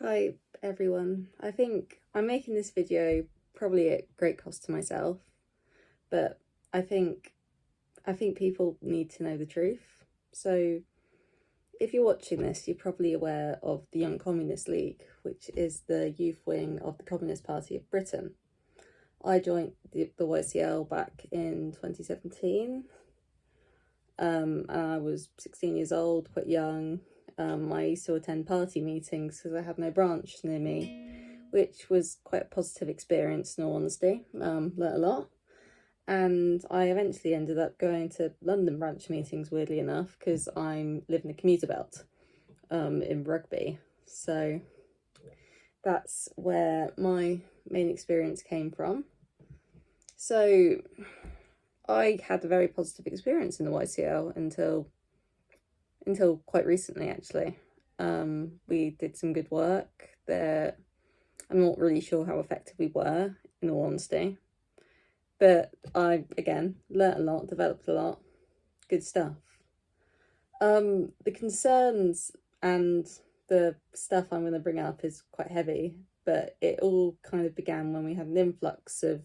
Hi everyone. I think I'm making this video probably at great cost to myself, but I think people need to know the truth. So if you're watching this, you're probably aware of the Young Communist League, which is the youth wing of the Communist Party of Britain. I joined the YCL back in 2017, and I was 16 years old, quite young. I used to attend party meetings because I had no branch near me, which was quite a positive experience in all honesty. Learnt a lot. And I eventually ended up going to London branch meetings, weirdly enough, because I'm living a commuter belt in Rugby. So that's where my main experience came from. So I had a very positive experience in the YCL until quite recently, actually. We did some good work there. I'm not really sure how effective we were, in all honesty. But I, again, learnt a lot, developed a lot. Good stuff. The concerns and the stuff I'm going to bring up is quite heavy, but it all kind of began when we had an influx of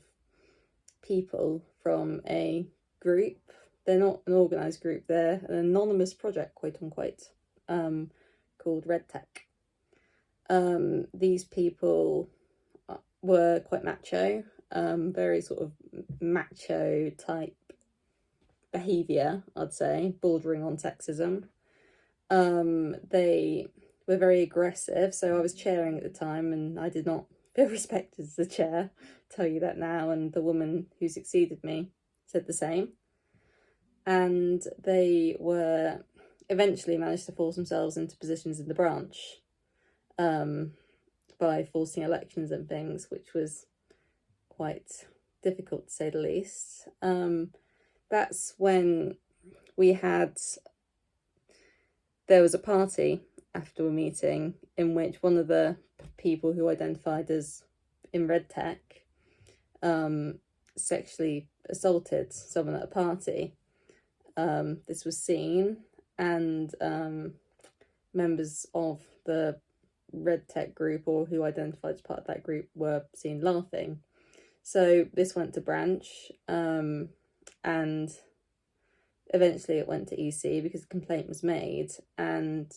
people from a group. They're not an organised group, they're an anonymous project, quote unquote, called Red Tech. These people were quite macho, very sort of macho type behaviour, I'd say, bordering on sexism. They were very aggressive, so I was chairing at the time and I did not feel respected as the chair, tell you that now, and the woman who succeeded me said the same. And they were eventually managed to force themselves into positions in the branch by forcing elections and things, which was quite difficult to say the least. That's when there was a party after a meeting in which one of the people who identified as in Red Tech sexually assaulted someone at a party. This was seen, and members of the Red Tech group, or who identified as part of that group, were seen laughing. So this went to branch, and eventually it went to EC because a complaint was made, and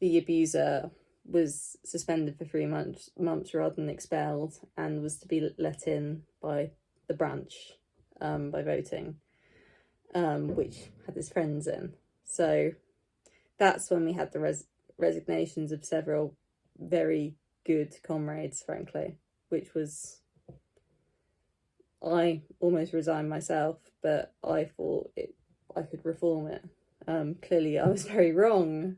the abuser was suspended for 3 months rather than expelled, and was to be let in by the branch by voting, which had his friends in. So that's when we had the resignations of several very good comrades, frankly, which was... I almost resigned myself, but I thought I could reform it. Clearly I was very wrong,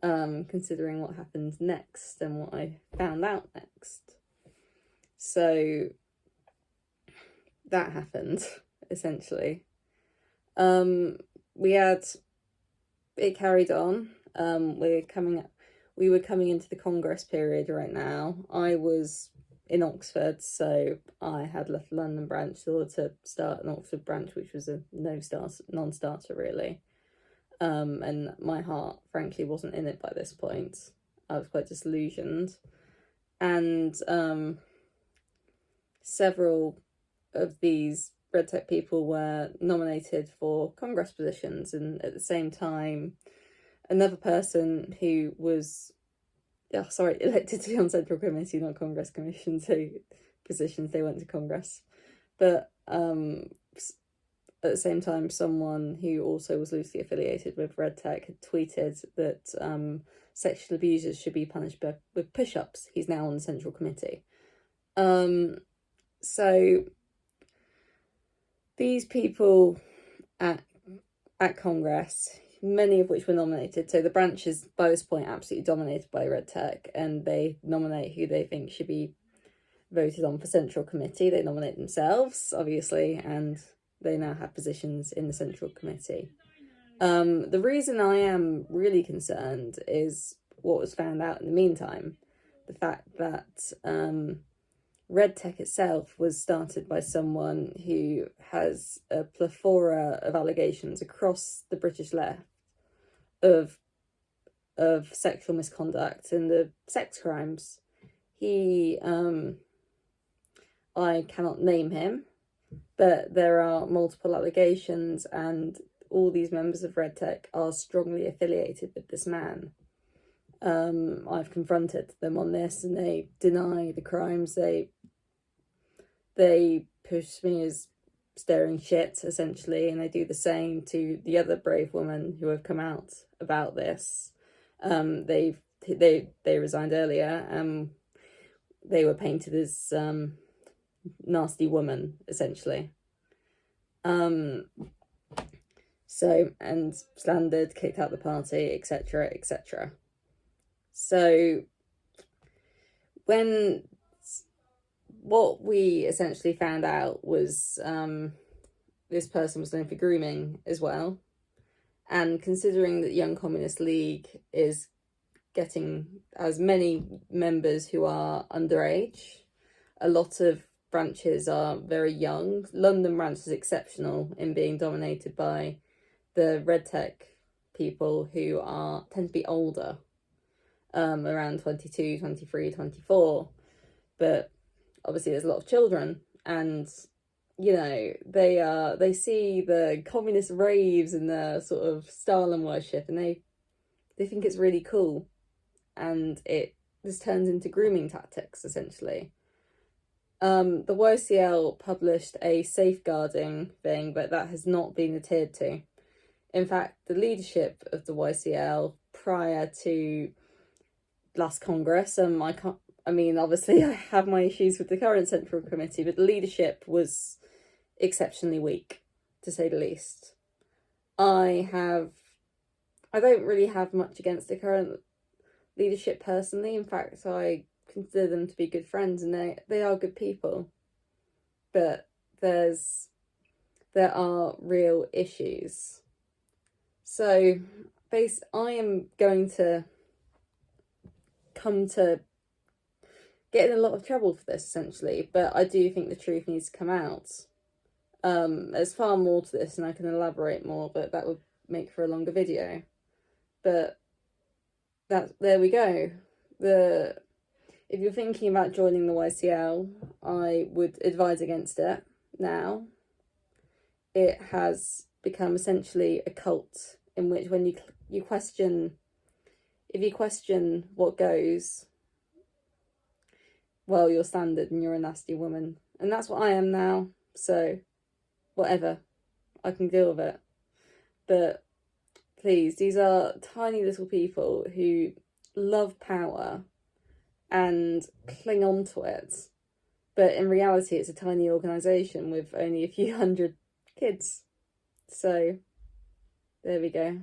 considering what happened next and what I found out next. So that happened, essentially. It carried on. We were coming into the Congress period right now. I was in Oxford, so I had left the London branch in order to start an Oxford branch, which was a non-starter really. And my heart, frankly, wasn't in it by this point. I was quite disillusioned. And several of these Red Tech people were nominated for Congress positions, and at the same time, another person who was elected to be on Central Committee, not Congress Commission, so positions, they went to Congress. But at the same time, someone who also was loosely affiliated with Red Tech had tweeted that sexual abusers should be punished with push-ups. He's now on the Central Committee. So these people at Congress, many of which were nominated, so the branch is by this point absolutely dominated by Red Tech, and they nominate who they think should be voted on for Central Committee. They nominate themselves, obviously, and they now have positions in the Central Committee. The reason I am really concerned is what was found out in the meantime. The fact that Red Tech itself was started by someone who has a plethora of allegations across the British left of of sexual misconduct and the sex crimes. He, I cannot name him, but there are multiple allegations, and all these members of Red Tech are strongly affiliated with this man. I've confronted them on this, and they deny the crimes. They push me as staring shit, essentially, and they do the same to the other brave women who have come out about this. They resigned earlier. They were painted as nasty woman, essentially. So, and slandered, kicked out the party, etc., etc. So, what we essentially found out was this person was known for grooming as well. And considering that Young Communist League is getting as many members who are underage, a lot of branches are very young. London branch is exceptional in being dominated by the Red Tech people who tend to be older, around 22, 23, 24. But obviously there's a lot of children, and you know, they see the communist raves and the sort of Stalin worship, and they think it's really cool, and this turns into grooming tactics, essentially. The YCL published a safeguarding thing, but that has not been adhered to. In fact, the leadership of the YCL prior to last Congress, obviously I have my issues with the current Central Committee, but the leadership was exceptionally weak, to say the least. I don't really have much against the current leadership personally. In fact, I consider them to be good friends, and they are good people. But there are real issues. So I am going to come to get in a lot of trouble for this, essentially, but I do think the truth needs to come out. There's far more to this, and I can elaborate more, but that would make for a longer video. But there we go. If you're thinking about joining the YCL, I would advise against it now. It has become essentially a cult in which when you question, if you question what goes, well, you're standard and you're a nasty woman. And that's what I am now, so whatever, I can deal with it. But please, these are tiny little people who love power and cling on to it. But in reality, it's a tiny organisation with only a few hundred kids. So, there we go.